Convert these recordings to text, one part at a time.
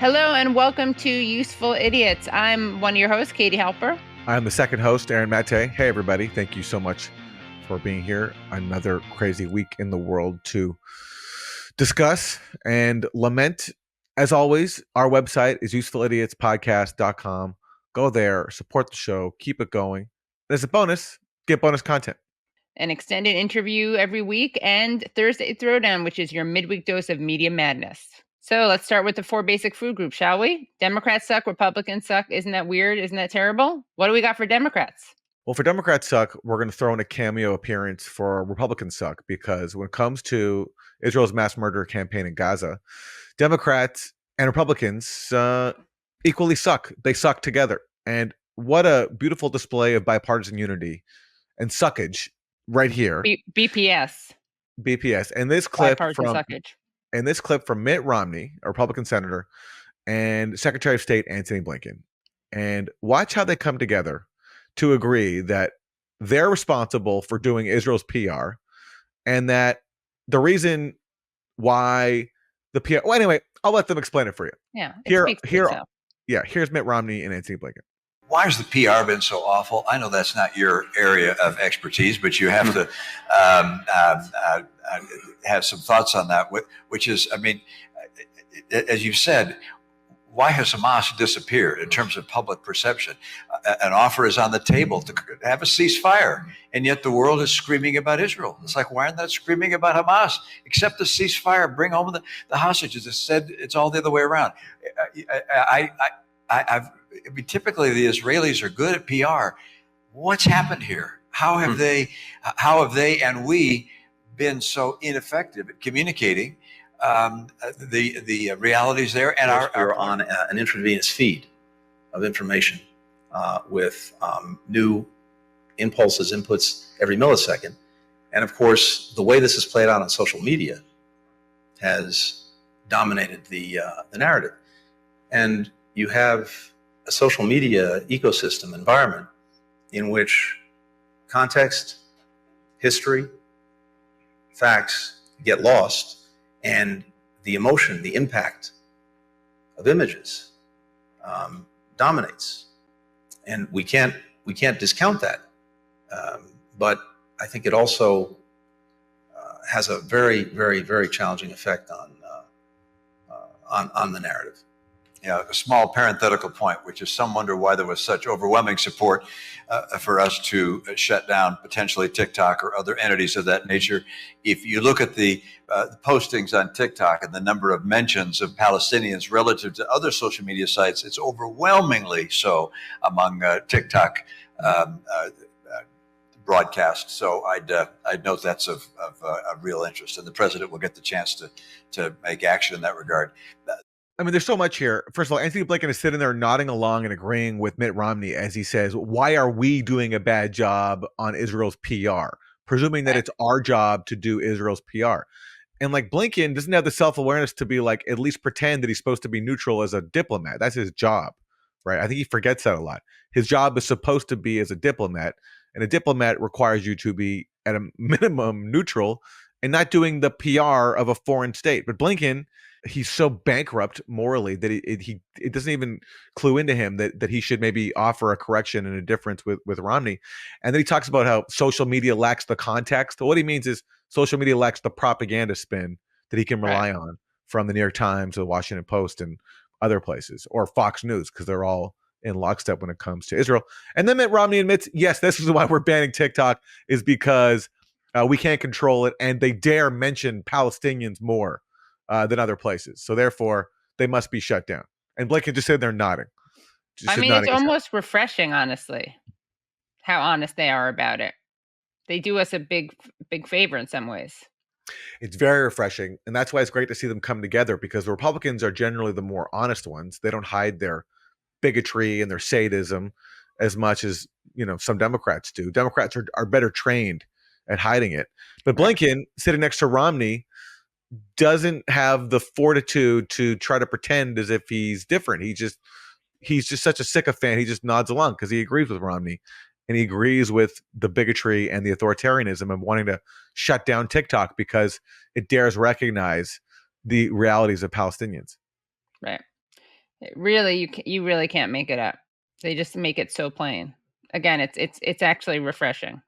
Hello and welcome to Useful Idiots. I'm one of your hosts, Katie Halper. I'm the second host, Aaron Mate. Hey, everybody. Thank you so much for being here. Another crazy week in the world to discuss and lament. As always, our website is usefulidiotspodcast.com. Go there, support the show, keep it going. As a bonus, get bonus content. An extended interview every week and Thursday Throwdown, which is your midweek dose of media madness. So let's start with the four basic food groups, shall we? Democrats suck, Republicans suck. Isn't that weird? Isn't that terrible? What do we got for Democrats? Well, for Democrats suck, we're going to throw in a cameo appearance for Republicans suck, because when it comes to Israel's mass murder campaign in Gaza, Democrats and Republicans equally suck. They suck together. And what a beautiful display of bipartisan unity and suckage right here. BPS. And this clip suckage. And this clip from Mitt Romney, a Republican senator, and Secretary of State Antony Blinken. And watch how they come together to agree that they're responsible for doing Israel's PR, and that the reason why the PR... Well, anyway, I'll let them explain it for you. Yeah. Here's Mitt Romney and Antony Blinken. Why has the PR been so awful? I know that's not your area of expertise, but you have to have some thoughts on that, which is, I mean, as you've said, why has Hamas disappeared in terms of public perception? An offer is on the table to have a ceasefire, and yet the world is screaming about Israel. It's like, why aren't they screaming about Hamas? Accept the ceasefire, bring home the hostages. It's said it's all the other way around. Typically the Israelis are good at PR. What's happened here? How have they and we been so ineffective at communicating the realities there? And we're on an intravenous feed of information with new impulses, inputs every millisecond. And of course, the way this is played out on social media has dominated the narrative. And you have a social media ecosystem environment in which context, history, facts get lost, and the emotion, the impact of images dominates. And we can't discount that. But I think it also has a very, very, very challenging effect on the narrative. Yeah, a small parenthetical point, which is some wonder why there was such overwhelming support for us to shut down potentially TikTok or other entities of that nature. If you look at the postings on TikTok and the number of mentions of Palestinians relative to other social media sites, it's overwhelmingly so among TikTok broadcasts. So I'd note that's of real interest, and the president will get the chance to make action in that regard. I mean, there's so much here. First of all, Antony Blinken is sitting there nodding along and agreeing with Mitt Romney as he says, why are we doing a bad job on Israel's PR? Presuming that it's our job to do Israel's PR. And like, Blinken doesn't have the self-awareness to be like, at least pretend that he's supposed to be neutral as a diplomat. That's his job, right? I think he forgets that a lot. His job is supposed to be as a diplomat, and a diplomat requires you to be at a minimum neutral and not doing the PR of a foreign state. But Blinken, he's so bankrupt morally that it doesn't even clue into him that he should maybe offer a correction and a difference with Romney. And then he talks about how social media lacks the context. What he means is social media lacks the propaganda spin that he can rely on from the New York Times or the Washington Post and other places, or Fox News, because they're all in lockstep when it comes to Israel. And then Mitt Romney admits, yes, this is why we're banning TikTok, is because we can't control it, and they dare mention Palestinians more than other places. So therefore, they must be shut down. And Blinken just said they're nodding. It's almost refreshing, honestly, how honest they are about it. They do us a big favor in some ways. It's very refreshing. And that's why it's great to see them come together, because the Republicans are generally the more honest ones. They don't hide their bigotry and their sadism as much as, some Democrats do. Democrats are better trained at hiding it. But Blinken, sitting next to Romney, doesn't have the fortitude to try to pretend as if he's different. He's just such a sycophant. He just nods along because he agrees with Romney, and he agrees with the bigotry and the authoritarianism of wanting to shut down TikTok because it dares recognize the realities of Palestinians. Right. You really can't make it up. They just make it so plain. Again, it's actually refreshing.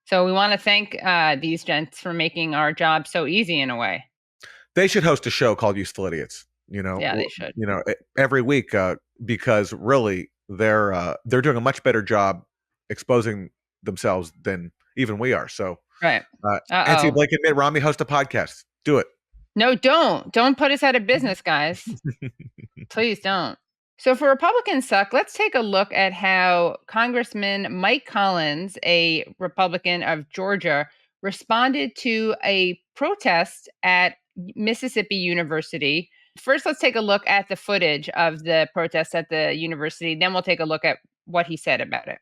So we want to thank these gents for making our job so easy in a way. They should host a show called Useful Idiots. Yeah, they should. Every week, because really they're doing a much better job exposing themselves than even we are. So, right. Nancy Blake and Mitt Romney host a podcast. Do it. No, don't put us out of business, guys. Please don't. So for Republican suck, let's take a look at how Congressman Mike Collins, a Republican of Georgia, responded to a protest at Mississippi University. First, let's take a look at the footage of the protest at the university. Then we'll take a look at what he said about it.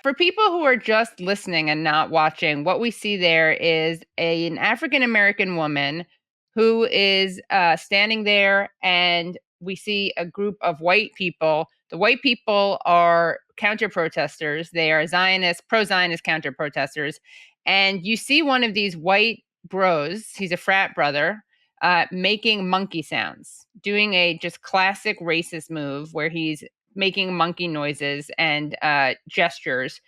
For people who are just listening and not watching, what we see there is an African-American woman who is standing there, and we see a group of white people. The white people are counter-protesters. They are pro-Zionist counter-protesters. And you see one of these white bros, he's a frat brother, making monkey sounds, doing a just classic racist move where he's making monkey noises and gestures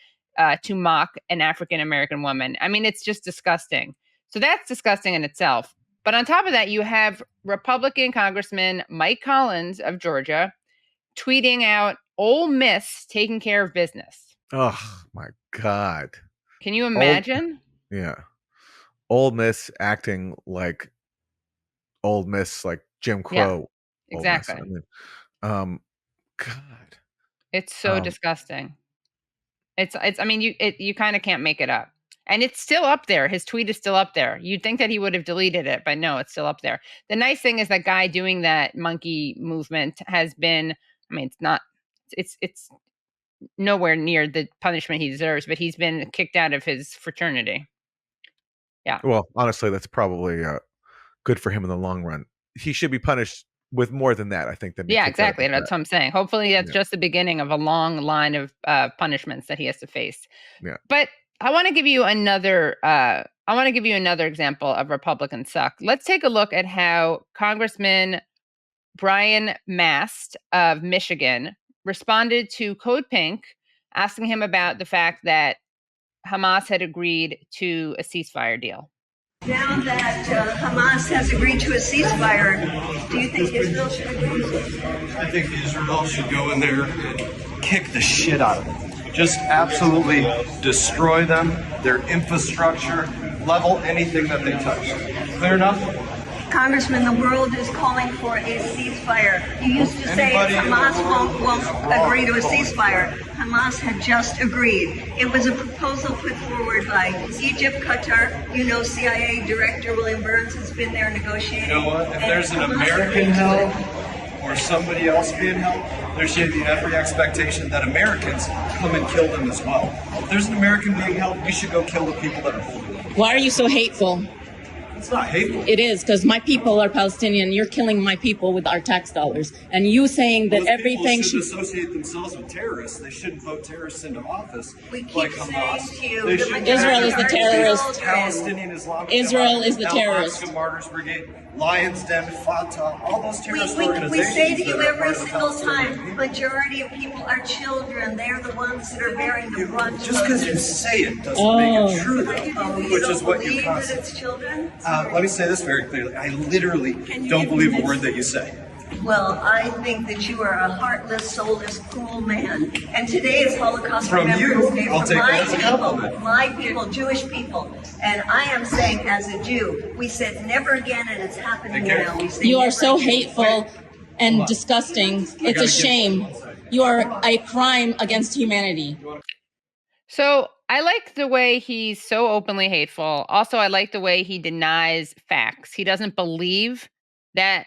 to mock an African-American woman. I mean, it's just disgusting. So that's disgusting in itself. But on top of that, you have Republican Congressman Mike Collins of Georgia tweeting out Ole Miss taking care of business. Oh, my God. Can you imagine? Ole Miss acting like Ole Miss, like Jim Crow. Yeah, exactly. I mean, God. It's so disgusting. I mean, you kind of can't make it up. And it's still up there. His tweet is still up there. You'd think that he would have deleted it, but no, it's still up there. The nice thing is that guy doing that monkey movement has been, I mean, it's nowhere near the punishment he deserves, but he's been kicked out of his fraternity. Yeah. Well, honestly, that's probably good for him in the long run. He should be punished with more than that, I think. Yeah, exactly. That's what I'm saying. Hopefully that's just the beginning of a long line of punishments that he has to face. Yeah. But I want to give you another example of Republican suck. Let's take a look at how Congressman Brian Mast of Michigan responded to Code Pink, asking him about the fact that Hamas had agreed to a ceasefire deal. Now that Hamas has agreed to a ceasefire, do you think Israel should agree? I think Israel should go in there and kick the shit out of them. Just absolutely destroy them, their infrastructure, level anything that they touch. Clear enough? Congressman, the world is calling for a ceasefire. You used to say Hamas won't agree to a ceasefire. Hamas had just agreed. It was a proposal put forward by Egypt, Qatar. You know, CIA Director William Burns has been there negotiating. You know what? If there's an American held or somebody else being held, there should be every expectation that Americans come and kill them as well. If there's an American being held, we should go kill the people that are holding them. Why are you so hateful? It's not hateful. It is, because my people are Palestinian. You're killing my people with our tax dollars. And you saying that everything should associate themselves with terrorists. They shouldn't vote terrorists into office. We keep like saying Hamas. to you, Israel is the terrorist. Palestinian Islamic Israel is the Al terrorist. Aqsa Martyrs Brigade, Lions Den, Fatah, all those terrorist We organizations. say to you that are every part of the single Palestinian time, people. majority of people are children. They're the ones that are bearing the brunt. Just because you say it doesn't make it true, which is what you believe that constantly. it's children? Let me say this very clearly. I literally don't believe a word that you say. Well, I think that you are a heartless, soulless, cruel man. And today is Holocaust From you, Remembrance Day I'll for take my that as a people, compliment. my people, Jewish people. And I am saying, as a Jew, we said never again, and it's happening Okay. now. We say You are never so again. hateful and disgusting. It's a shame. You are a crime against humanity. So I like the way he's so openly hateful. Also, I like the way he denies facts. He doesn't believe that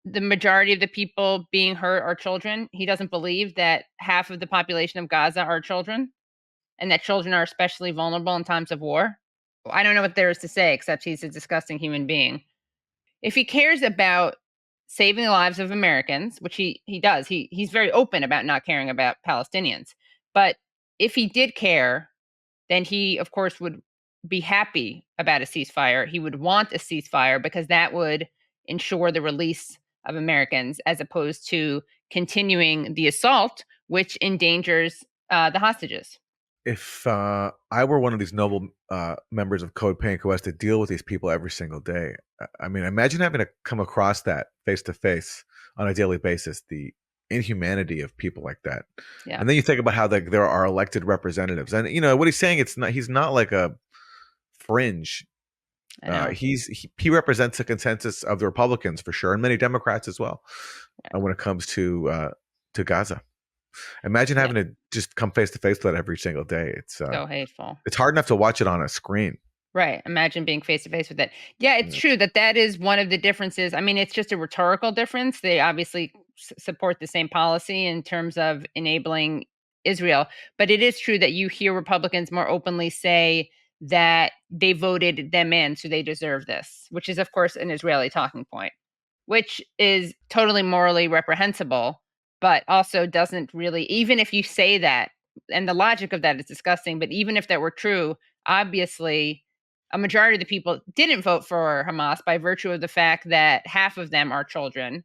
the majority of the people being hurt are children. He doesn't believe that half of the population of Gaza are children and that children are especially vulnerable in times of war. I don't know what there is to say except he's a disgusting human being. If he cares about saving the lives of Americans, which he does. He's very open about not caring about Palestinians. But if he did care, then he, of course, would be happy about a ceasefire. He would want a ceasefire because that would ensure the release of Americans as opposed to continuing the assault, which endangers the hostages. If I were one of these noble members of Code Pink who has to deal with these people every single day, I mean, imagine having to come across that face to face on a daily basis, the inhumanity of people like that. Yeah. And then you think about how there are elected representatives, and what he's saying, he's not like a fringe. I know. He represents the consensus of the Republicans for sure, and many Democrats as well. When it comes to Gaza, imagine having to just come face to face with that every single day. It's so hateful. It's hard enough to watch it on a screen. Right. Imagine being face to face with it. Yeah, it's true that is one of the differences. I mean, it's just a rhetorical difference. They obviously support the same policy in terms of enabling Israel. But it is true that you hear Republicans more openly say that they voted them in, so they deserve this, which is, of course, an Israeli talking point, which is totally morally reprehensible, but also doesn't really, even if you say that, and the logic of that is disgusting, but even if that were true, obviously a majority of the people didn't vote for Hamas by virtue of the fact that half of them are children.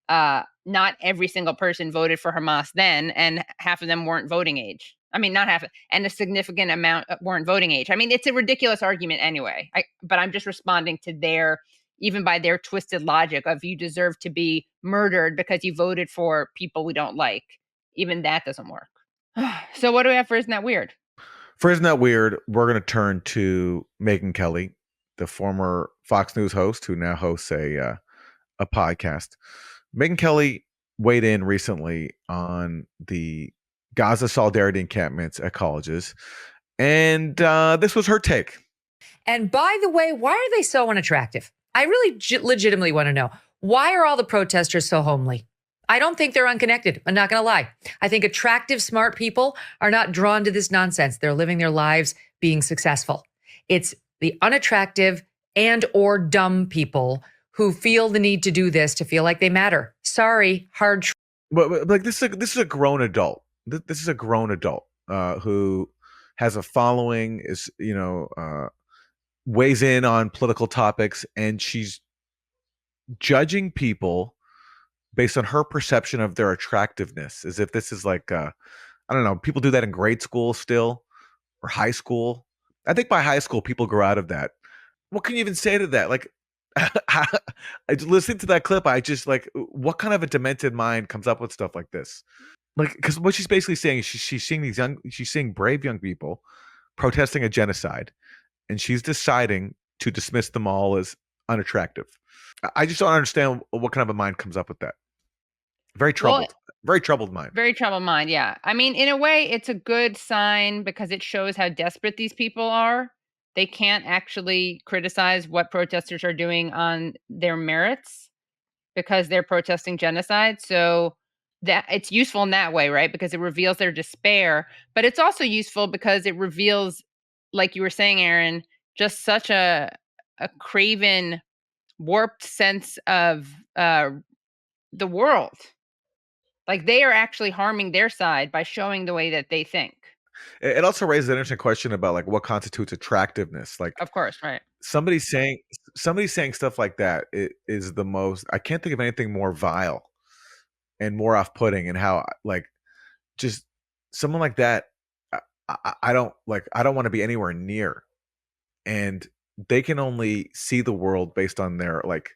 Not every single person voted for Hamas then, and half of them weren't voting age. I mean, not half, and a significant amount weren't voting age. I mean, it's a ridiculous argument anyway. But I'm just responding to even by their twisted logic of you deserve to be murdered because you voted for people we don't like. Even that doesn't work. So what do we have for Isn't That Weird? For Isn't That Weird, we're going to turn to Megyn Kelly, the former Fox News host who now hosts a podcast. Megyn Kelly weighed in recently on the Gaza solidarity encampments at colleges, and this was her take. And by the way, why are they so unattractive? I really legitimately want to know. Why are all the protesters so homely? I don't think they're unconnected. I'm not going to lie. I think attractive, smart people are not drawn to this nonsense. They're living their lives being successful. It's the unattractive and or dumb people who feel the need to do this to feel like they matter. Sorry, hard truth. But like this is a grown adult. This is a grown adult who has a following, is weighs in on political topics, and she's judging people based on her perception of their attractiveness, as if this is like I don't know. People do that in grade school still, or high school. I think by high school people grow out of that. What can you even say to that? Like, listening to that clip, I just like, what kind of a demented mind comes up with stuff like this? Like, because what she's basically saying is she's seeing brave young people protesting a genocide, and she's deciding to dismiss them all as unattractive. I just don't understand what kind of a mind comes up with that. Very troubled. Very troubled mind. Very troubled mind, yeah. I mean, in a way, it's a good sign because it shows how desperate these people are. They can't actually criticize what protesters are doing on their merits because they're protesting genocide. So that it's useful in that way, right? Because it reveals their despair. But it's also useful because it reveals, like you were saying, Aaron, just such a craven, warped sense of the world. Like they are actually harming their side by showing the way that they think. It also raises an interesting question about like what constitutes attractiveness. Like, of course, right? Somebody saying stuff like that is the most. I can't think of anything more vile and more off-putting, and how like just someone like that. I don't want to be anywhere near, and they can only see the world based on their like.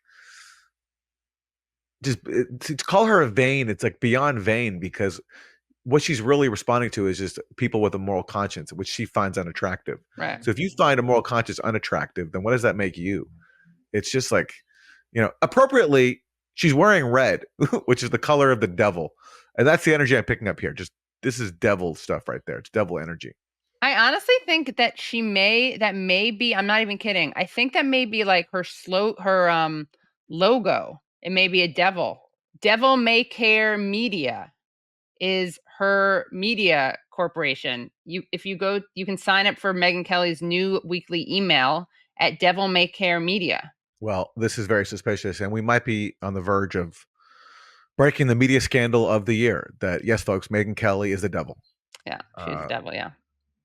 Just to call her a vain, it's like beyond vain, because what she's really responding to is just people with a moral conscience, which she finds unattractive. Right. So if you find a moral conscience unattractive, then what does that make you? It's just like, appropriately, she's wearing red, which is the color of the devil. And that's the energy I'm picking up here. Just this is devil stuff right there. It's devil energy. I honestly think that that may be, I'm not even kidding. I think that may be like her logo. It may be a devil. Devil May Care Media is her media corporation. If you go, you can sign up for Megyn Kelly's new weekly email at Devil May Care Media. Well, this is very suspicious, and we might be on the verge of breaking the media scandal of the year. That, yes, folks, Megyn Kelly is the devil. Yeah, she's the devil. Yeah,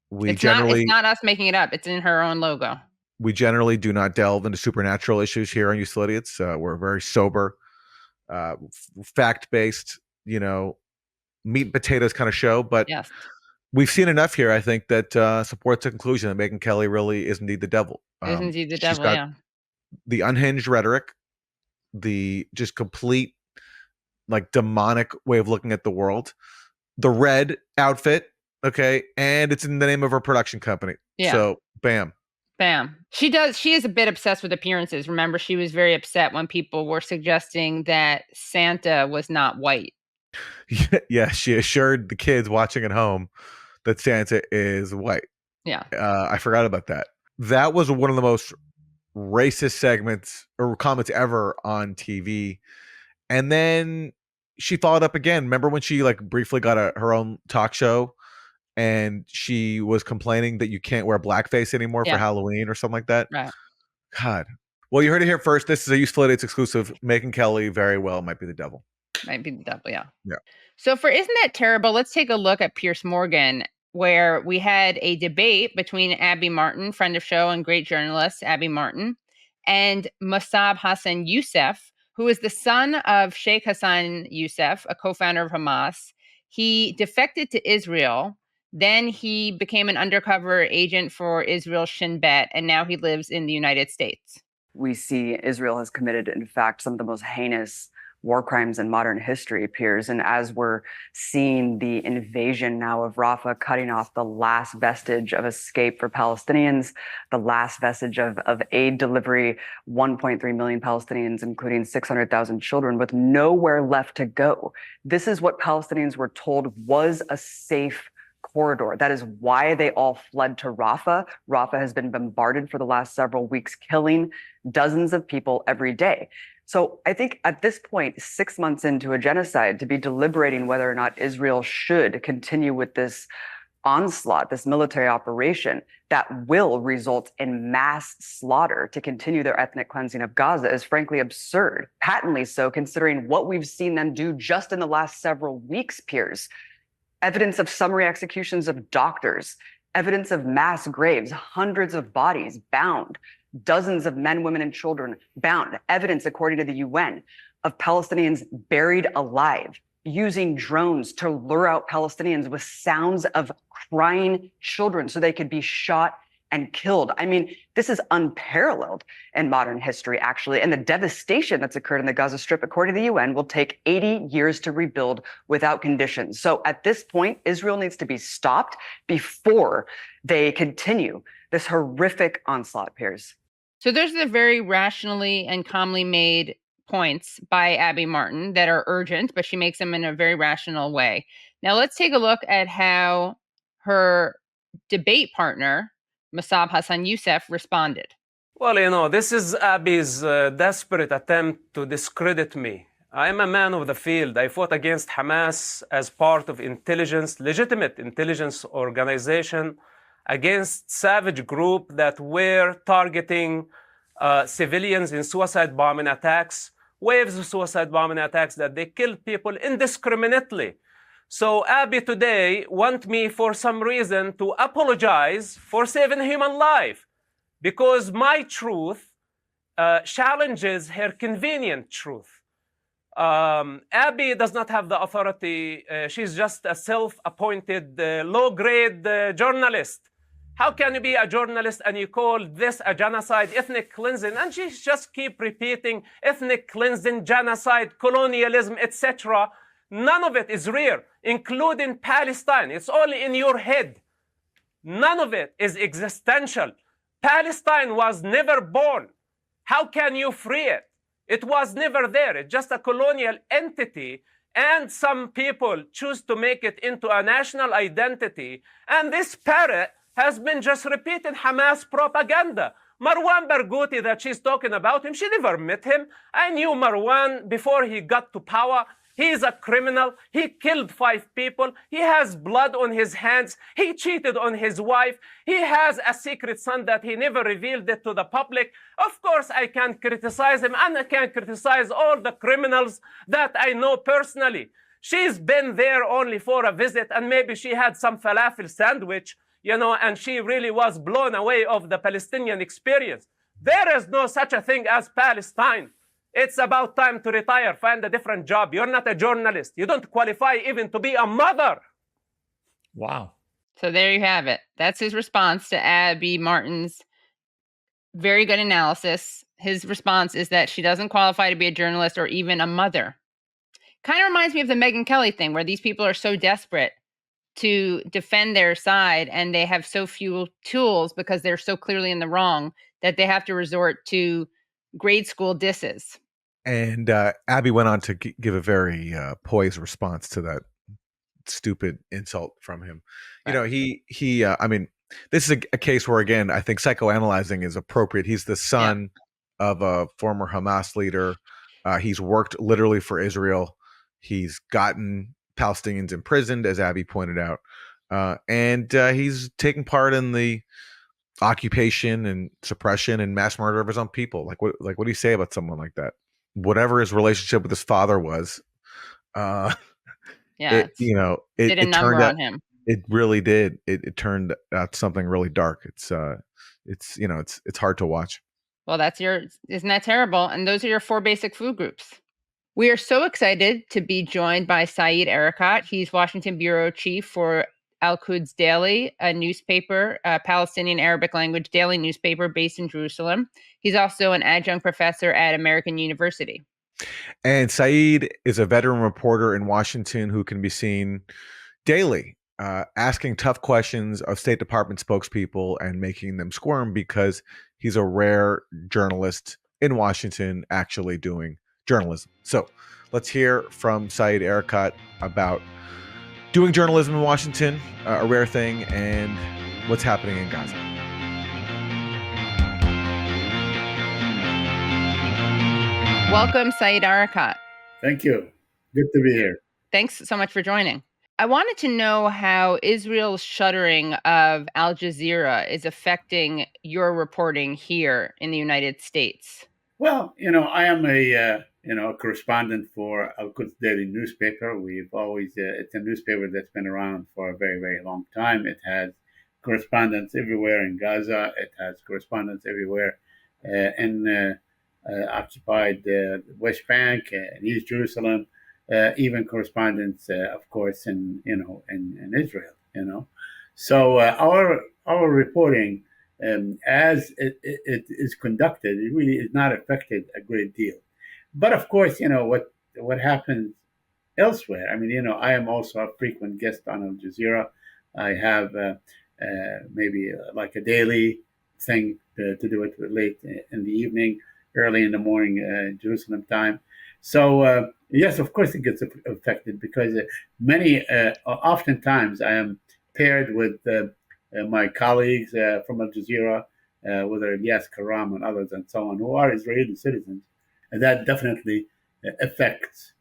We it's generally not us making it up. It's in her own logo. we generally do not delve into supernatural issues here on Useful Idiots. We're very sober, fact-based, meat and potatoes kind of show. But Yes. we've seen enough here, I think, that supports the conclusion that Megyn Kelly really is indeed the devil. Isn't he the She's devil? got Yeah. the unhinged rhetoric, the just complete, like, demonic way of looking at the world, the red outfit, okay, and it's in the name of her production company. Yeah. So, bam. Bam. She is a bit obsessed with appearances. Remember, she was very upset when people were suggesting that Santa was not white. Yeah, she assured the kids watching at home that Santa is white. Yeah. I forgot about that. That was one of the most racist segments or comments ever on TV. And then she followed up again. Remember when she briefly got her own talk show and she was complaining that you can't wear blackface anymore for Halloween or something like that? Right. God. Well, you heard it here first. This is a Useful Idiots exclusive. Megyn Kelly very well might be the devil. Might be the devil, yeah. Yeah. So for Isn't That Terrible, let's take a look at Piers Morgan, where we had a debate between Abby Martin, friend of show and great journalist Abby Martin, and Mossab Hassan Youssef, who is the son of Sheikh Hassan Youssef, a co-founder of Hamas. He defected to Israel. Then he became an undercover agent for Israel's Shin Bet, and now he lives in the United States. We see Israel has committed, in fact, some of the most heinous war crimes in modern history, Piers. And as we're seeing the invasion now of Rafah, cutting off the last vestige of escape for Palestinians, the last vestige of aid delivery, 1.3 million Palestinians, including 600,000 children, with nowhere left to go. This is what Palestinians were told was a safe corridor. That is why they all fled to Rafah. Rafah has been bombarded for the last several weeks, killing dozens of people every day. So I think at this point, 6 months into a genocide, to be deliberating whether or not Israel should continue with this onslaught, this military operation that will result in mass slaughter to continue their ethnic cleansing of Gaza is frankly absurd, patently so, considering what we've seen them do just in the last several weeks, Piers. Evidence of summary executions of doctors, evidence of mass graves, hundreds of bodies bound, dozens of men, women, and children bound, evidence, according to the UN, of Palestinians buried alive, using drones to lure out Palestinians with sounds of crying children so they could be shot and killed. I mean, this is unparalleled in modern history, actually. And the devastation that's occurred in the Gaza Strip, according to the UN, will take 80 years to rebuild without conditions. So at this point, Israel needs to be stopped before they continue this horrific onslaught, Piers. So there's the very rationally and calmly made points by Abby Martin that are urgent, but she makes them in a very rational way. Now let's take a look at how her debate partner, Mossab Hassan Youssef, responded. Well, this is Abby's desperate attempt to discredit me. I'm a man of the field. I fought against Hamas as part of legitimate intelligence organization, against savage group that were targeting civilians in suicide bombing attacks, waves of suicide bombing attacks that they killed people indiscriminately. So Abby today want me for some reason to apologize for saving human life because my truth challenges her convenient truth. Abby does not have the authority. She's just a self-appointed low-grade journalist. How can you be a journalist and you call this a genocide, ethnic cleansing? And she just keep repeating ethnic cleansing, genocide, colonialism, etc. None of it is real, including Palestine. It's only in your head. None of it is existential. Palestine was never born. How can you free it? It was never there. It's just a colonial entity, and some people choose to make it into a national identity. And this parrot has been just repeating Hamas propaganda. Marwan Barghouti that she's talking about him, she never met him. I knew Marwan before he got to power. He's a criminal. He killed 5 people. He has blood on his hands. He cheated on his wife. He has a secret son that he never revealed it to the public. Of course, I can criticize him, and I can criticize all the criminals that I know personally. She's been there only for a visit, and maybe she had some falafel sandwich, and she really was blown away of the Palestinian experience. There is no such a thing as Palestine. It's about time to retire, find a different job. You're not a journalist. You don't qualify even to be a mother. Wow. So there you have it. That's his response to Abby Martin's very good analysis. His response is that she doesn't qualify to be a journalist or even a mother. Kind of reminds me of the Megyn Kelly thing, where these people are so desperate to defend their side and they have so few tools because they're so clearly in the wrong that they have to resort to grade school disses. And Abby went on to give a very poised response to that stupid insult from him. You know, I mean, this is a case where, again, I think psychoanalyzing is appropriate. He's the son of a former Hamas leader. He's worked literally for Israel. He's gotten Palestinians imprisoned, as Abby pointed out. And he's taking part in the occupation and suppression and mass murder of his own people. Like what do you say about someone like that? Whatever his relationship with his father was, it did a number turned out, on him. It really did. It turned out something really dark. It's hard to watch. Well, isn't that terrible? And those are your 4 basic food groups. We are so excited to be joined by Said Arikat. He's Washington bureau chief for Al-Quds Daily, a newspaper, a Palestinian Arabic language daily newspaper based in Jerusalem. He's also an adjunct professor at American University. And Said is a veteran reporter in Washington who can be seen daily asking tough questions of State Department spokespeople and making them squirm, because he's a rare journalist in Washington actually doing journalism. So let's hear from Said Arikat about doing journalism in Washington, a rare thing, and what's happening in Gaza. Welcome, Said Arikat. Thank you. Good to be here. Thanks so much for joining. I wanted to know how Israel's shuttering of Al Jazeera is affecting your reporting here in the United States. Well, I am a correspondent for Al-Quds Daily newspaper. We've always, it's a newspaper that's been around for a very, very long time. It has correspondents everywhere in Gaza. It has correspondents everywhere in occupied West Bank and East Jerusalem, even correspondents, of course, in Israel. So our reporting, as it is conducted, it really is not affected a great deal. But of course, what happens elsewhere. I mean, I am also a frequent guest on Al Jazeera. I have maybe like a daily thing to do it late in the evening, early in the morning, Jerusalem time. So yes, of course it gets affected, because oftentimes I am paired with my colleagues from Al Jazeera, whether Ilyas Karam and others and so on, who are Israeli citizens. And that definitely affects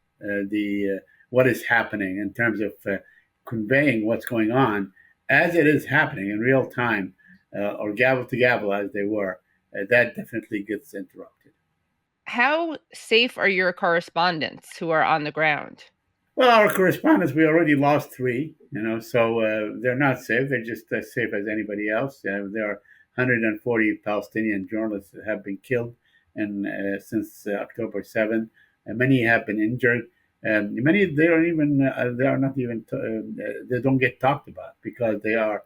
what is happening in terms of conveying what's going on as it is happening in real time, or gavel to gavel as they were. That definitely gets interrupted. How safe are your correspondents who are on the ground? Well, our correspondents, we already lost 3, so they're not safe. They're just as safe as anybody else. There are 140 Palestinian journalists that have been killed since October 7th. Many have been injured. Many they don't get talked about because they are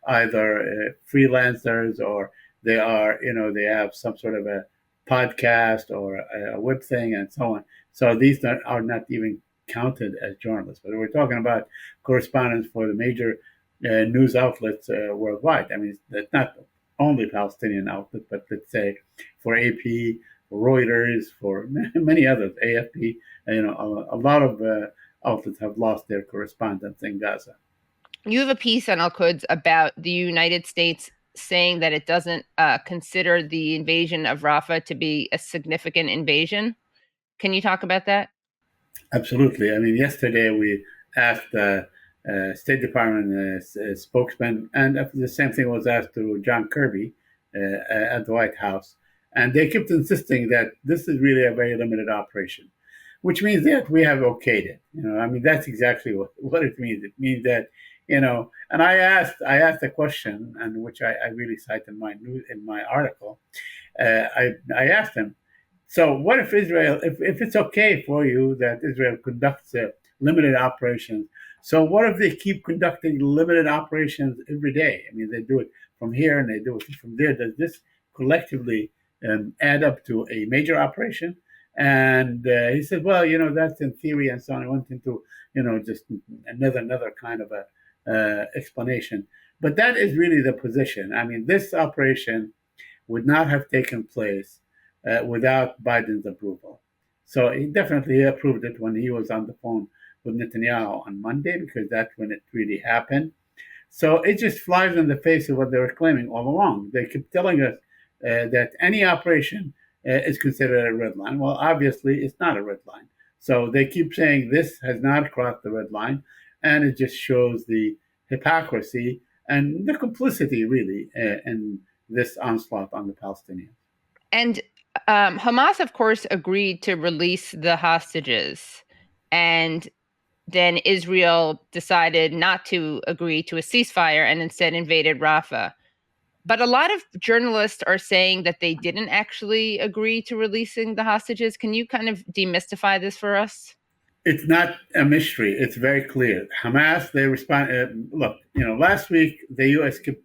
either freelancers, or they have some sort of a podcast or a web thing and so on. So these are not even counted as journalists. But we're talking about correspondents for the major news outlets worldwide. I mean, it's not only Palestinian outlets, but let's say for AP, for Reuters, for many others, AFP. A lot of outlets have lost their correspondents in Gaza. You have a piece on Al-Quds about the United States saying that it doesn't consider the invasion of Rafah to be a significant invasion. Can you talk about that? Absolutely. I mean, yesterday we asked the State Department spokesman, and the same thing was asked to John Kirby at the White House. And they kept insisting that this is really a very limited operation, which means that we have okayed it. I mean, that's exactly what it means. It means that, and I asked a question, and which I really cite in my article. I asked him, so what if Israel, if it's okay for you that Israel conducts limited operations, so what if they keep conducting limited operations every day? I mean, they do it from here and they do it from there. Does this collectively add up to a major operation? And he said, well, that's in theory and so on. I went into, just another kind of a explanation. But that is really the position. I mean, this operation would not have taken place without Biden's approval. So he definitely approved it when he was on the phone with Netanyahu on Monday, because that's when it really happened. So it just flies in the face of what they were claiming all along. They kept telling us that any operation is considered a red line. Well, obviously, it's not a red line. So they keep saying this has not crossed the red line, and it just shows the hypocrisy and the complicity, really, in this onslaught on the Palestinians. And Hamas, of course, agreed to release the hostages. And then Israel decided not to agree to a ceasefire and instead invaded Rafah. But a lot of journalists are saying that they didn't actually agree to releasing the hostages. Can you kind of demystify this for us? It's not a mystery. It's very clear. Hamas, they respond. Look, last week the U.S. kept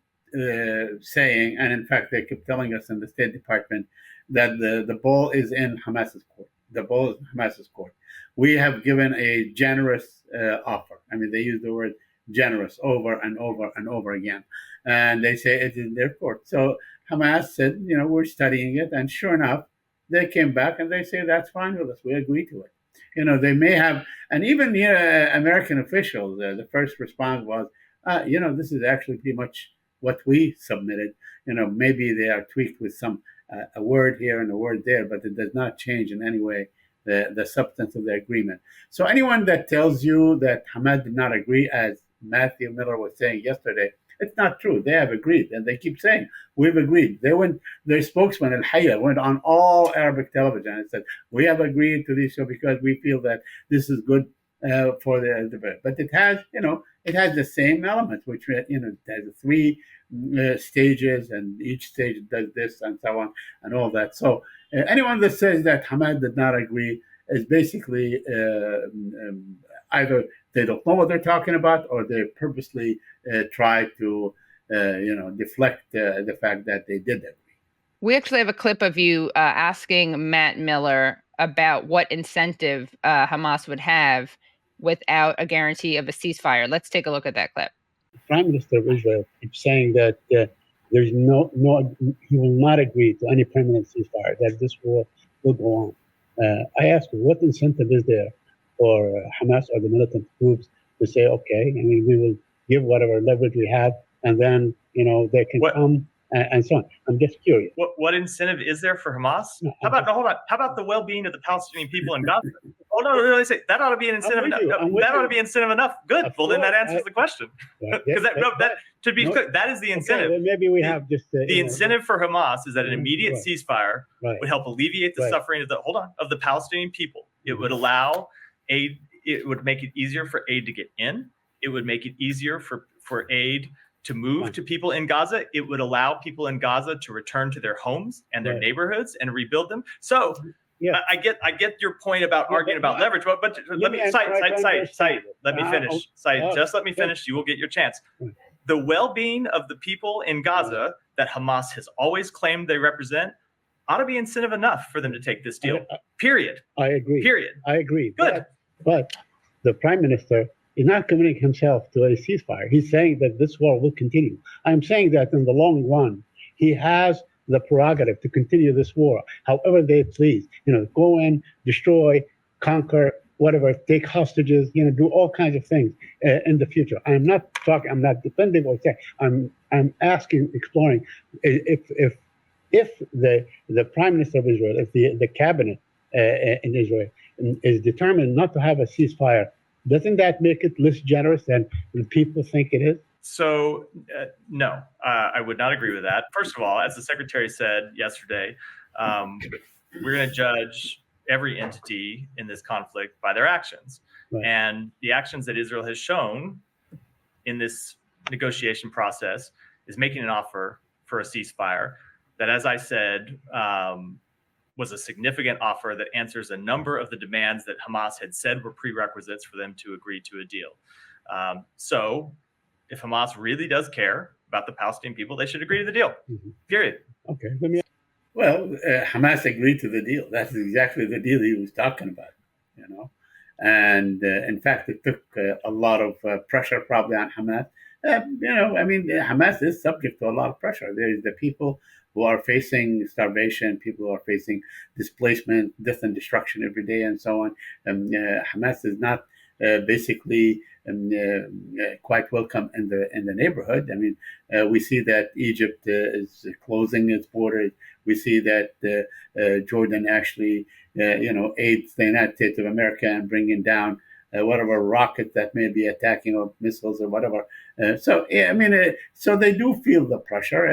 saying, and in fact they kept telling us in the State Department, that the ball is in Hamas's court. The ball is in Hamas's court. We have given a generous offer. I mean, they use the word generous over and over and over again. And they say it's in their court. So Hamas said, we're studying it. And sure enough, they came back and they say, that's fine with us. We agree to it. They may have, and even American officials, the first response was, this is actually pretty much what we submitted. Maybe they are tweaked with some a word here and a word there, but it does not change in any way the substance of the agreement. So anyone that tells you that Hamas did not agree, as Matthew Miller was saying yesterday, it's not true. They have agreed, and they keep saying, we've agreed. Their spokesman, Al-Hayya, went on all Arabic television and said, we have agreed to this show because we feel that this is good for the debate. But it has, it has the same elements, which, it has 3 stages, and each stage does this and so on and all that. So anyone that says that Hamas did not agree is basically either they don't know what they're talking about, or they purposely try to, deflect the fact that they did agree. We actually have a clip of you asking Matt Miller about what incentive Hamas would have without a guarantee of a ceasefire. Let's take a look at that clip. The Prime Minister of Israel keeps saying that there's no, he will not agree to any permanent ceasefire, that this war will go on. I asked him, what incentive is there for Hamas or the militant groups to say, okay, I mean, we will give whatever leverage we have, and then, they can come and so on. I'm just curious. What incentive is there for Hamas? How about the well-being of the Palestinian people in Gaza? Oh no, that ought to be an incentive enough. That ought to be incentive enough. Good. Well, then that answers the question. Because to be clear, that is the incentive. Okay, maybe we have just the incentive for Hamas is that an immediate ceasefire would help alleviate the suffering of the Palestinian people. It would allow aid. It would make it easier for aid to get in. It would make it easier for aid to move to people in Gaza. It would allow people in Gaza to return to their homes and their neighborhoods and rebuild them. So I get your point about arguing about leverage, but let me Said, let me finish. Said, just let me finish. You will get your chance. The well-being of the people in Gaza that Hamas has always claimed they represent ought to be incentive enough for them to take this deal. Period. I agree. Period. I agree. Good. But the Prime Minister is not committing himself to a ceasefire. He's saying that this war will continue. I'm saying that in the long run, he has the prerogative to continue this war, however they please. Go in, destroy, conquer, whatever, take hostages, do all kinds of things in the future. I'm not defending or saying. I'm asking, exploring if the Prime Minister of Israel, if the cabinet in Israel is determined not to have a ceasefire, doesn't that make it less generous than people think it is? So, no, I would not agree with that. First of all, as the secretary said yesterday, we're going to judge every entity in this conflict by their actions. Right. And the actions that Israel has shown in this negotiation process is making an offer for a ceasefire that, as I said, was a significant offer that answers a number of the demands that Hamas had said were prerequisites for them to agree to a deal. So if Hamas really does care about the Palestinian people, they should agree to the deal, period. Okay. Well, Hamas agreed to the deal. That's exactly the deal he was talking about, you know. And in fact, it took a lot of pressure probably on Hamas. Hamas is subject to a lot of pressure. There's the people who are facing starvation, people who are facing displacement, death and destruction every day, and so on. Hamas is not basically quite welcome in the neighborhood. I mean, we see that Egypt is closing its borders. We see that Jordan actually, aids the United States of America and bringing down whatever rocket that may be attacking or missiles or whatever. So they do feel the pressure.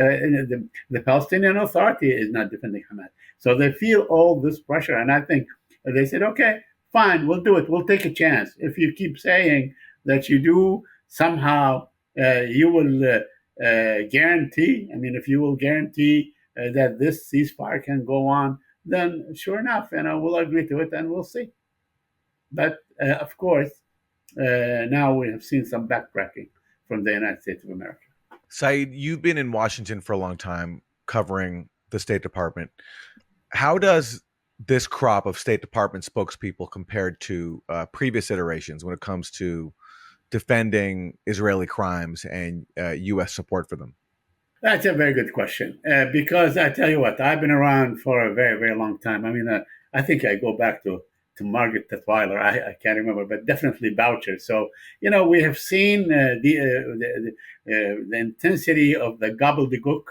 The Palestinian Authority is not defending Hamas. So they feel all this pressure. And I think they said, okay, fine, we'll do it. We'll take a chance. If you keep saying that you do, somehow you will guarantee, if you will guarantee that this ceasefire can go on, then sure enough, we'll agree to it and we'll see. But of course, now we have seen some backtracking from the United States of America. Said, you've been in Washington for a long time covering the State Department. How does this crop of State Department spokespeople compared to previous iterations when it comes to defending Israeli crimes and U.S. support for them? That's a very good question, because I tell you what, I've been around for a very, very long time. I think I go back to Margaret Tutwiler. I can't remember, but definitely Boucher. So, we have seen the intensity of the gobbledygook,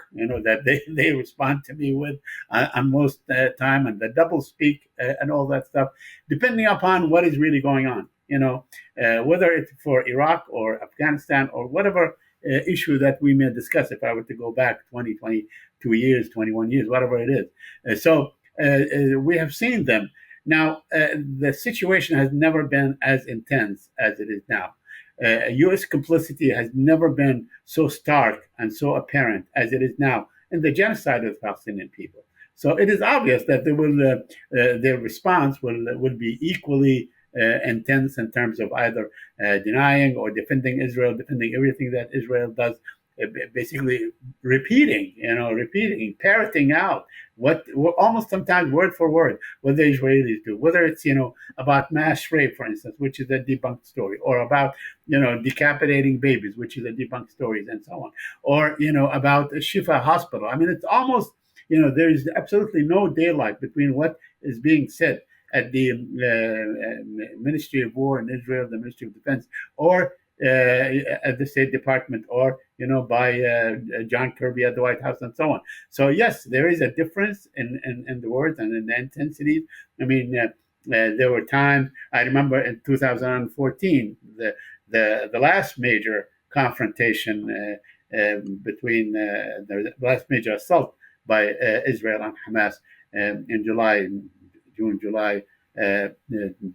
that they respond to me with on most time, and the double speak and all that stuff, depending upon what is really going on, whether it's for Iraq or Afghanistan or whatever issue that we may discuss, if I were to go back 20, 22 years, 21 years, whatever it is. So we have seen them. Now, the situation has never been as intense as it is now. U.S. complicity has never been so stark and so apparent as it is now in the genocide of the Palestinian people. So it is obvious that their response will be equally intense in terms of either denying or defending Israel, defending everything that Israel does, basically repeating, parroting out what almost sometimes word for word what the Israelis do, whether it's about mass rape, for instance, which is a debunked story, or about decapitating babies, which is a debunked story, and so on, or about Shifa Hospital. It's almost there is absolutely no daylight between what is being said at the Ministry of War in Israel, the Ministry of Defense, or at the State Department, or by John Kirby at the White House, and so on. So yes, there is a difference in the words and in the intensity. There were times, I remember in 2014, the last major confrontation between the last major assault by Israel and Hamas in July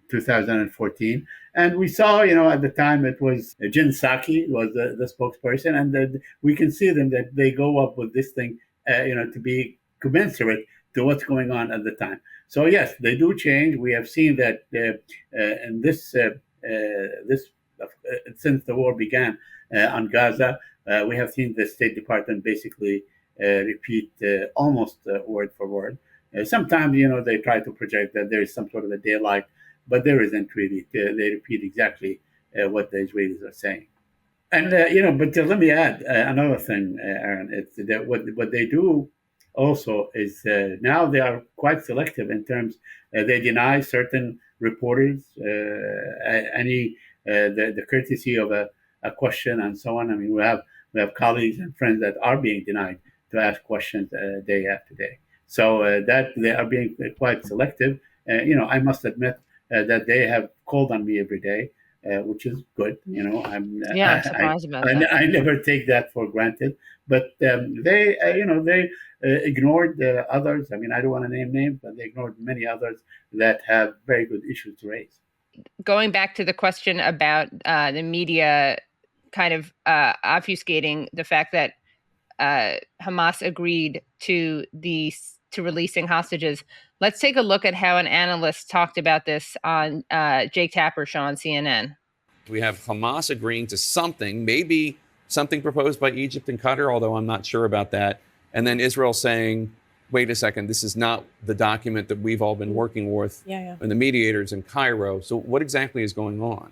2014, and we saw, at the time it was Jen Psaki was the spokesperson, and we can see them that they go up with this thing, to be commensurate to what's going on at the time. So yes, they do change. We have seen that in this since the war began on Gaza, we have seen the State Department basically repeat almost word for word. Sometimes, they try to project that there is some sort of a daylight, but there isn't really. They repeat exactly what the Israelis are saying. And, but let me add another thing, Aaron. It's that what they do also is now they are quite selective in terms, they deny certain reporters the courtesy of a question and so on. We have colleagues and friends that are being denied to ask questions day after day. So that they are being quite selective I must admit that they have called on me every day, which is good. I'm surprised about that. I never take that for granted. But they ignored others. I mean, I don't want to name names, but they ignored many others that have very good issues to raise. Going back to the question about the media kind of obfuscating the fact that Hamas agreed to releasing hostages. Let's take a look at how an analyst talked about this on Jake Tapper's show on CNN. We have Hamas agreeing to something, maybe something proposed by Egypt and Qatar, although I'm not sure about that. And then Israel saying, wait a second, this is not the document that we've all been working with and the mediators in Cairo. So what exactly is going on?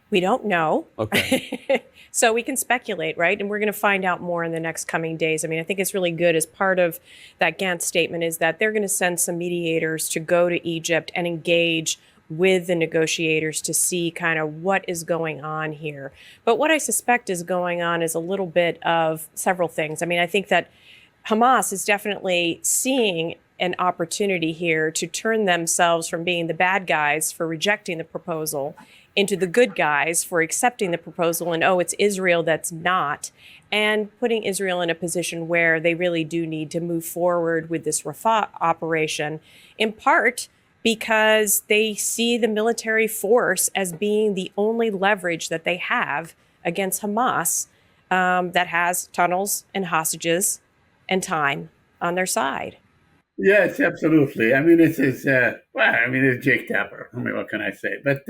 We don't know. Okay. So we can speculate, right? And we're going to find out more in the next coming days. I mean, I think it's really good as part of that Gantt statement is that they're going to send some mediators to go to Egypt and engage with the negotiators to see kind of what is going on here. But what I suspect is going on is a little bit of several things. I mean, I think that Hamas is definitely seeing an opportunity here to turn themselves from being the bad guys for rejecting the proposal into the good guys for accepting the proposal, and it's Israel that's not, and putting Israel in a position where they really do need to move forward with this Rafah operation, in part because they see the military force as being the only leverage that they have against Hamas that has tunnels and hostages and time on their side. Yes, absolutely. I mean, it's Jake Tapper. I mean, what can I say? But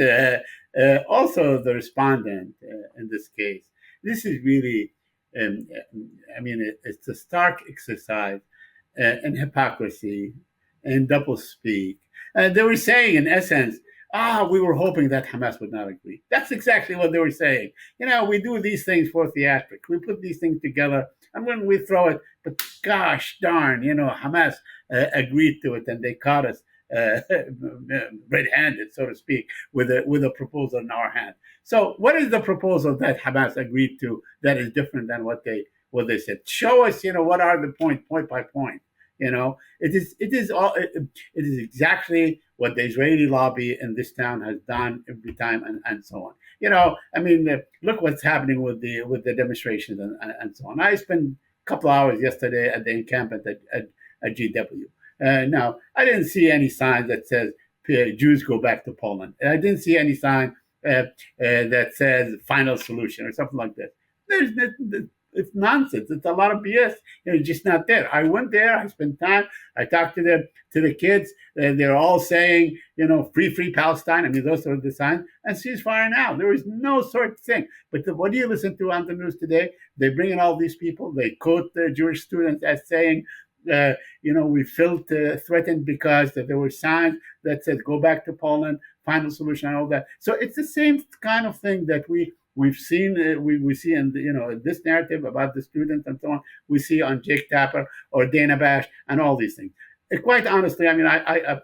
also the respondent in this case, this is really, it's a stark exercise in hypocrisy and doublespeak. They were saying, in essence, we were hoping that Hamas would not agree. That's exactly what they were saying. We do these things for theatrics. We put these things together, and when we throw it, but gosh darn, Hamas agreed to it, and they caught us red-handed, so to speak, with a proposal in our hand. So, what is the proposal that Hamas agreed to that is different than what they said? Show us, what are the point by point. It is exactly what the Israeli lobby in this town has done every time, and so on. Look what's happening with the demonstrations and so on. I spent a couple hours yesterday at the encampment at GW. Now, I didn't see any sign that says Jews go back to Poland. I didn't see any sign that says final solution or something like that. It's nonsense. It's a lot of BS. It's just not there. I went there. I spent time. I talked to the kids. They're all saying, free Palestine. I mean, those are the signs. And ceasefire now. There is no sort of thing. But what do you listen to on the news today? They bring in all these people. They quote the Jewish students as saying, we felt threatened because there were signs that said go back to Poland, final solution, and all that. So it's the same kind of thing that we've seen. We see in this narrative about the students and so on. We see on Jake Tapper or Dana Bash and all these things. Quite honestly, I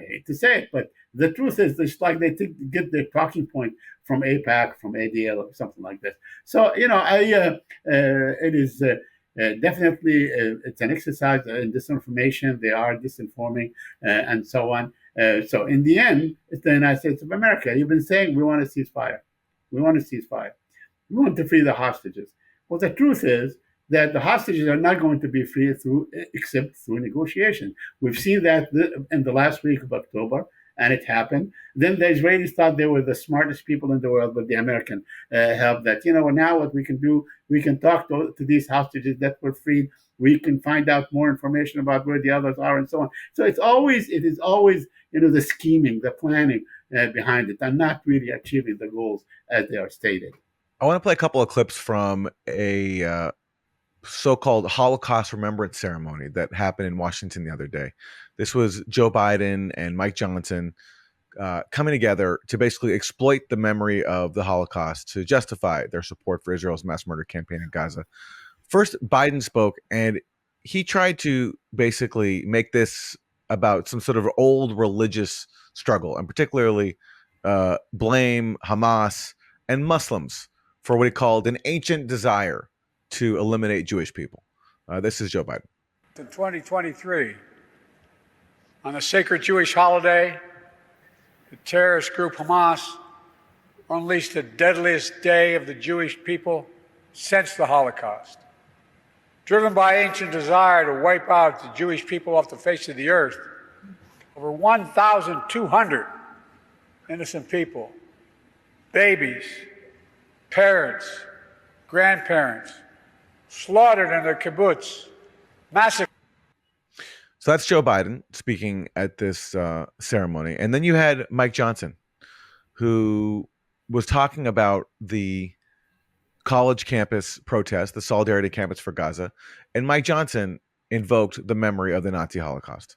hate to say it, but the truth is, it's like they get their talking point from AIPAC, from ADL, or something like this. So it is. Definitely, it's an exercise in disinformation. They are disinforming and so on. So in the end, it's the United States of America. You've been saying we want a ceasefire. We want a ceasefire. We want to free the hostages. Well, the truth is that the hostages are not going to be free except through negotiation. We've seen that in the last week of October, and it happened. Then the Israelis thought they were the smartest people in the world, but the American help that, now what we can do, we can talk to these hostages that were freed. We can find out more information about where the others are and so on. So it is always, the scheming, the planning behind it, and not really achieving the goals as they are stated. I want to play a couple of clips from a so-called Holocaust remembrance ceremony that happened in Washington the other day. This was Joe Biden and Mike Johnson coming together to basically exploit the memory of the Holocaust to justify their support for Israel's mass murder campaign in Gaza. First, Biden spoke, and he tried to basically make this about some sort of old religious struggle, and particularly blame Hamas and Muslims for what he called an ancient desire to eliminate Jewish people. This is Joe Biden. In 2023, On the sacred Jewish holiday, the terrorist group Hamas unleashed the deadliest day of the Jewish people since the Holocaust. Driven by ancient desire to wipe out the Jewish people off the face of the earth, over 1,200 innocent people, babies, parents, grandparents, slaughtered in their kibbutz, massacred. So that's Joe Biden speaking at this ceremony. And then you had Mike Johnson, who was talking about the college campus protest, the Solidarity Campus for Gaza. And Mike Johnson invoked the memory of the Nazi Holocaust.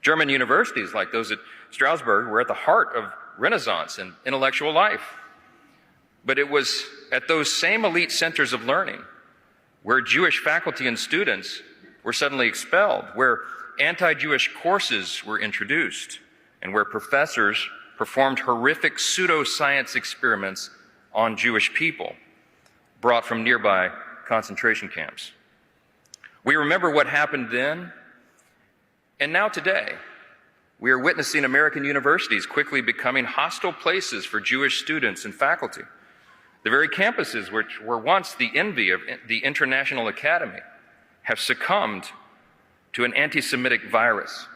German universities like those at Strasbourg were at the heart of Renaissance and intellectual life. But it was at those same elite centers of learning where Jewish faculty and students were suddenly expelled, where anti-Jewish courses were introduced, and where professors performed horrific pseudoscience experiments on Jewish people brought from nearby concentration camps. We remember what happened then, and now today, we are witnessing American universities quickly becoming hostile places for Jewish students and faculty. The very campuses which were once the envy of the International Academy have succumbed to an anti-Semitic virus.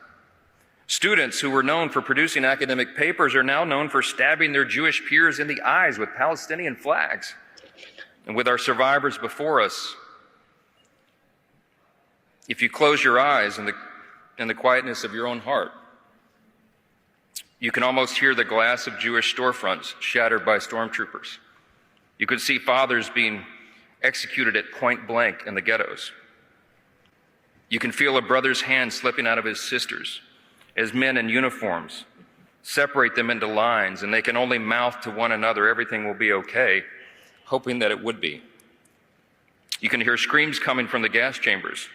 Students who were known for producing academic papers are now known for stabbing their Jewish peers in the eyes with Palestinian flags. And with our survivors before us, if you close your eyes in the quietness of your own heart, you can almost hear the glass of Jewish storefronts shattered by stormtroopers. You could see fathers being executed at point blank in the ghettos. You can feel a brother's hand slipping out of his sister's as men in uniforms separate them into lines, and they can only mouth to one another, "Everything will be okay," hoping that it would be. You can hear screams coming from the gas chambers.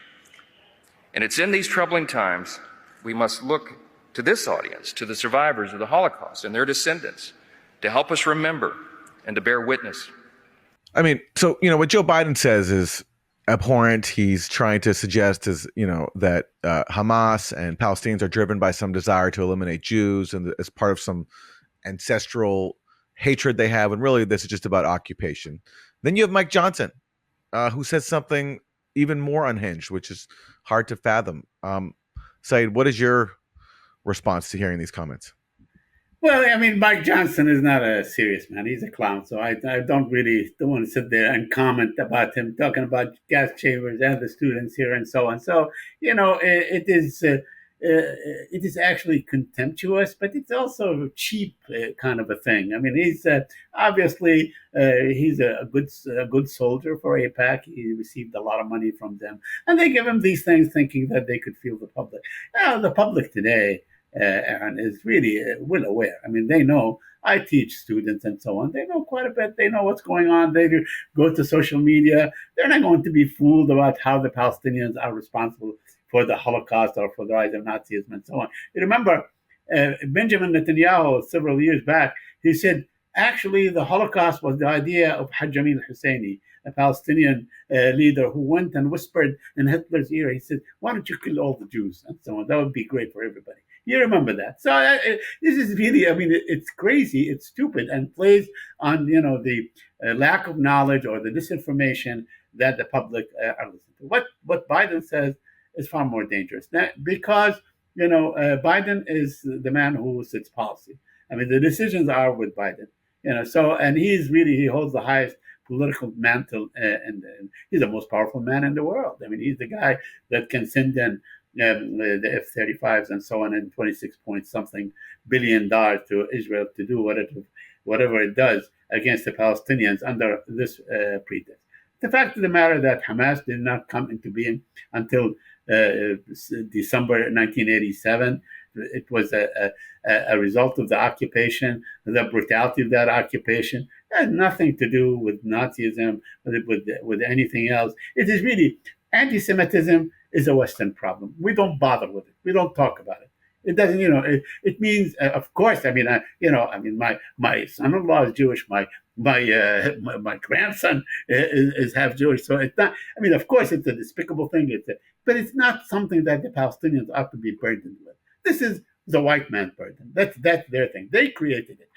And it's in these troubling times we must look to this audience, to the survivors of the Holocaust and their descendants, to help us remember and to bear witness. I mean, so, what Joe Biden says is abhorrent. He's trying to suggest that Hamas and Palestinians are driven by some desire to eliminate Jews and as part of some ancestral hatred they have. And really, this is just about occupation. Then you have Mike Johnson, who says something even more unhinged, which is hard to fathom. Said, what is your response to hearing these comments? Well, I mean, Mike Johnson is not a serious man. He's a clown. So I don't want to sit there and comment about him talking about gas chambers and the students here and so on. So, it is actually contemptuous, but it's also a cheap kind of a thing. I mean, he's obviously he's a good soldier for AIPAC. He received a lot of money from them, and they give him these things thinking that they could fool the public. The public today, Aaron, is really well aware. I mean, they know. I teach students and so on. They know quite a bit. They know what's going on. They go to social media. They're not going to be fooled about how the Palestinians are responsible for the Holocaust or for the rise of Nazism and so on. You remember Benjamin Netanyahu several years back, he said, actually, the Holocaust was the idea of Haj Jamil Husseini, a Palestinian leader who went and whispered in Hitler's ear. He said, why don't you kill all the Jews and so on? That would be great for everybody. You remember that. So this is really, I mean, it's crazy, it's stupid, and plays on, the lack of knowledge or the disinformation that the public are listening to. What Biden says is far more dangerous because, Biden is the man who sets policy. I mean, the decisions are with Biden, and he holds the highest political mantle, and he's the most powerful man in the world. I mean, he's the guy that can send in the F-35s and so on, and $26-point-something billion to Israel to do whatever it does against the Palestinians under this pretext. The fact of the matter that Hamas did not come into being until December 1987. It was a result of the occupation, the brutality of that occupation. It had nothing to do with Nazism, with anything else. It is really, anti-Semitism is a Western problem. We don't bother with it. We don't talk about it. It doesn't, it means, of course, my son-in-law is Jewish, my grandson is half Jewish, so it's not. I mean, of course, it's a despicable thing. But it's not something that the Palestinians ought to be burdened with. This is the white man's burden. That's their thing. They created it.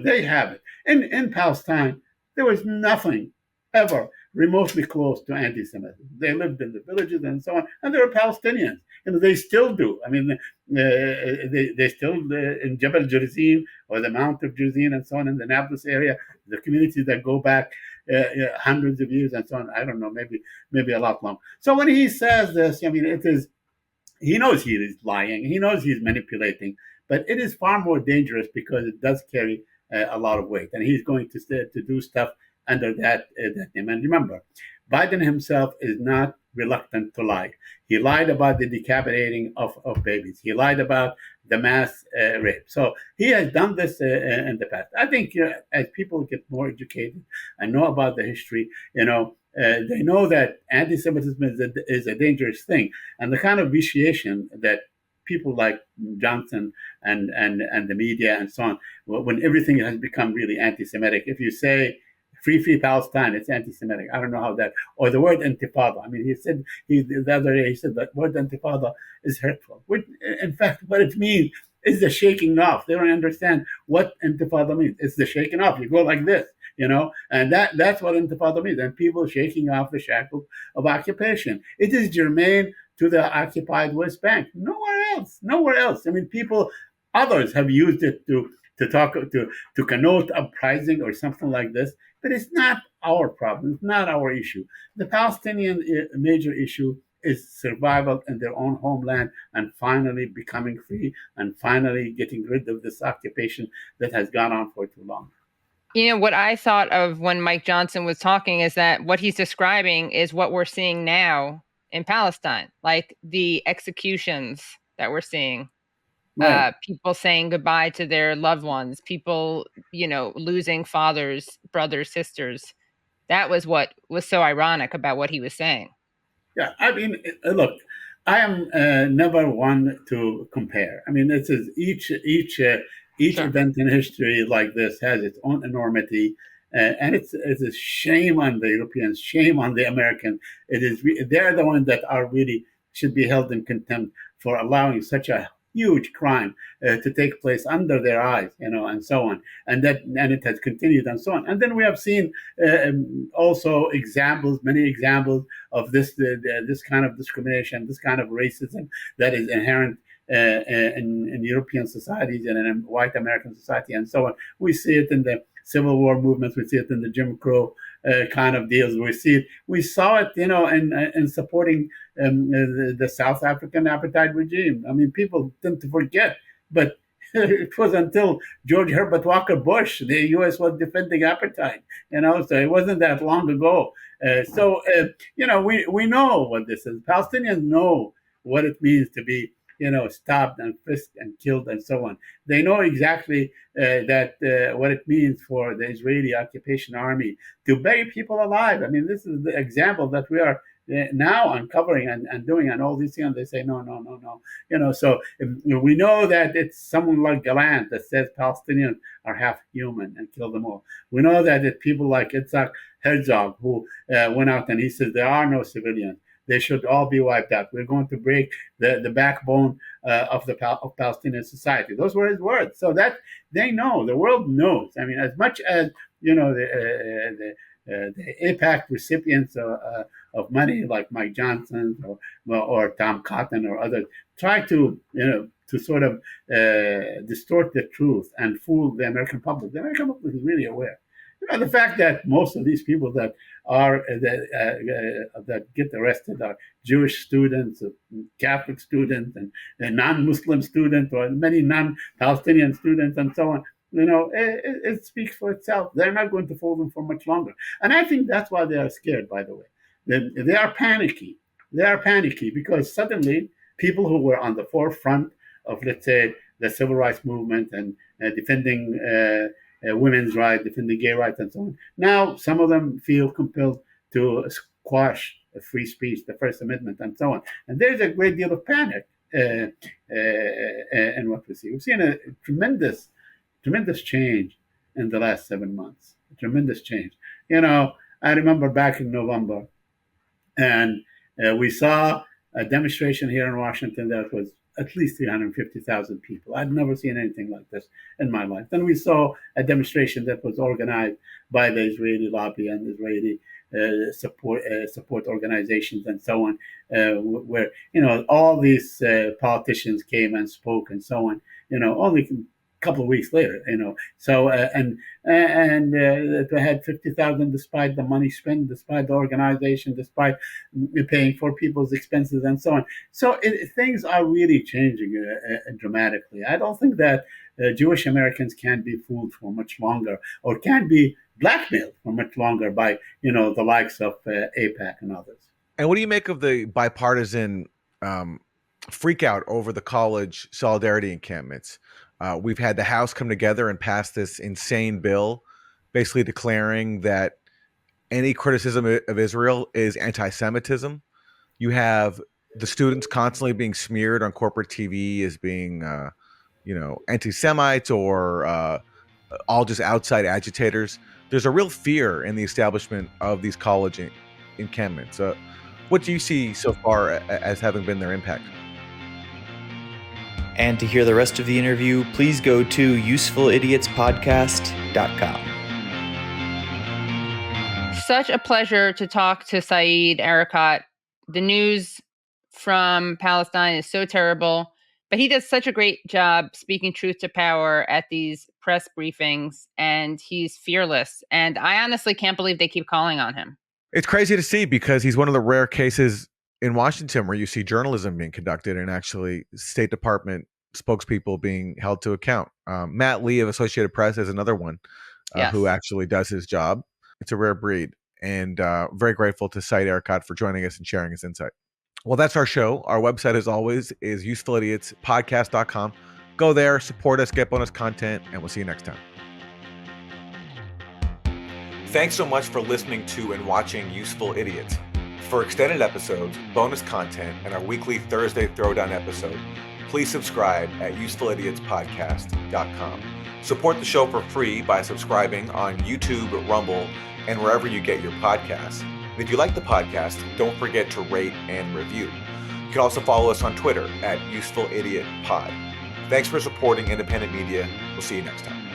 They have it. In Palestine, there was nothing ever remotely close to anti-Semitism. They lived in the villages and so on, and they were Palestinians. They still do. I mean, they still in Jebel Gerizim or the Mount of Gerizim and so on in the Nablus area, the communities that go back hundreds of years and so on. I don't know, maybe a lot longer. So when he says this, it is. He knows he is lying. He knows he's manipulating, but it is far more dangerous because it does carry a lot of weight, and he's going to do stuff under that name. And remember, Biden himself is not reluctant to lie. He lied about the decapitating of babies. He lied about the mass rape. So he has done this in the past. I think as people get more educated and know about the history, they know that anti-Semitism is a dangerous thing, and the kind of vitiation that people like Johnson and the media and so on, when everything has become really anti-Semitic. If you say free Palestine, it's anti-Semitic. I don't know how that, or the word intifada. I mean, the other day he said that word intifada is hurtful. In fact, what it means is the shaking off. They don't understand what intifada means. It's the shaking off. You go like this, and that's what intifada means. And people shaking off the shackles of occupation. It is germane to the occupied West Bank. Nowhere else. I mean, others have used it to connote uprising or something like this. But it's not our problem. It's not our issue. The Palestinian major issue is survival in their own homeland and finally becoming free and finally getting rid of this occupation that has gone on for too long. What I thought of when Mike Johnson was talking is that what he's describing is what we're seeing now in Palestine, like the executions that we're seeing. Right. People saying goodbye to their loved ones, people, losing fathers, brothers, sisters. That was what was so ironic about what he was saying. Yeah, I mean, look, I am never one to compare. I mean, it is each event in history like this has its own enormity, and it's a shame on the Europeans, shame on the Americans. They're the ones that are really should be held in contempt for allowing such a huge crime to take place under their eyes, and so on, and it has continued and so on. And then we have seen also many examples of this kind of discrimination, this kind of racism that is inherent in European societies and in white American society and so on. We see it in the Civil War movements. We see it in the Jim Crow kind of deals. We saw it, in supporting the South African apartheid regime. I mean, people tend to forget, but it was until George Herbert Walker Bush, the U.S. was defending apartheid, so it wasn't that long ago. We know what this is. Palestinians know what it means to be stopped and frisked and killed and so on. They know exactly what it means for the Israeli occupation army to bury people alive. I mean, this is the example that we are now uncovering and doing and all these things. They say, no. So we know that it's someone like Gallant that says Palestinians are half human and kill them all. We know that it's people like Itzhak Herzog who went out and he says there are no civilians. They should all be wiped out. We're going to break the backbone of Palestinian society. Those were his words. So that they know, the world knows. I mean, as much as the AIPAC recipients of money like Mike Johnson or Tom Cotton or others try to sort of distort the truth and fool the American public. The American public is really aware. The fact that most of these people that get arrested are Jewish students, Catholic students, and non-Muslim students, or many non-Palestinian students, and so on. It speaks for itself. They're not going to fool them for much longer, and I think that's why they are scared. By the way, they are panicky. They are panicky because suddenly people who were on the forefront of, let's say, the civil rights movement and defending women's rights, defending gay rights, and so on. Now, some of them feel compelled to squash free speech, the First Amendment, and so on. And there's a great deal of panic. in what we see. We've seen a tremendous change in the last 7 months. A tremendous change. I remember back in November, and we saw a demonstration here in Washington that was at least 350,000 people. I'd never seen anything like this in my life. Then we saw a demonstration that was organized by the Israeli lobby and Israeli support organizations and so on, where all these politicians came and spoke and so on. Only a couple of weeks later, So they had 50,000 despite the money spent, despite the organization, despite paying for people's expenses and so on. So things are really changing dramatically. I don't think that Jewish Americans can be fooled for much longer, or can be blackmailed for much longer by the likes of AIPAC and others. And what do you make of the bipartisan freak out over the college solidarity encampments? We've had the House come together and pass this insane bill, basically declaring that any criticism of Israel is anti-Semitism. You have the students constantly being smeared on corporate TV as being, anti-Semites or all just outside agitators. There's a real fear in the establishment of these college encampments. What do you see so far as having been their impact? And to hear the rest of the interview, please go to usefulidiotspodcast.com. Such a pleasure to talk to Said Arikat. The news from Palestine is so terrible, but he does such a great job speaking truth to power at these press briefings, and he's fearless. And I honestly can't believe they keep calling on him. It's crazy to see, because he's one of the rare cases in Washington where you see journalism being conducted and actually State Department spokespeople being held to account. Matt Lee of Associated Press is another one who actually does his job. It's a rare breed, and very grateful to Said Arikat for joining us and sharing his insight. Well, that's our show. Our website, as always, is usefulidiotspodcast.com. Go there, support us, get bonus content, and we'll see you next time. Thanks so much for listening to and watching Useful Idiots. For extended episodes, bonus content, and our weekly Thursday Throwdown episode, please subscribe at usefulidiotspodcast.com. Support the show for free by subscribing on YouTube, Rumble, and wherever you get your podcasts. And if you like the podcast, don't forget to rate and review. You can also follow us on Twitter at usefulidiotpod. Thanks for supporting independent media. We'll see you next time.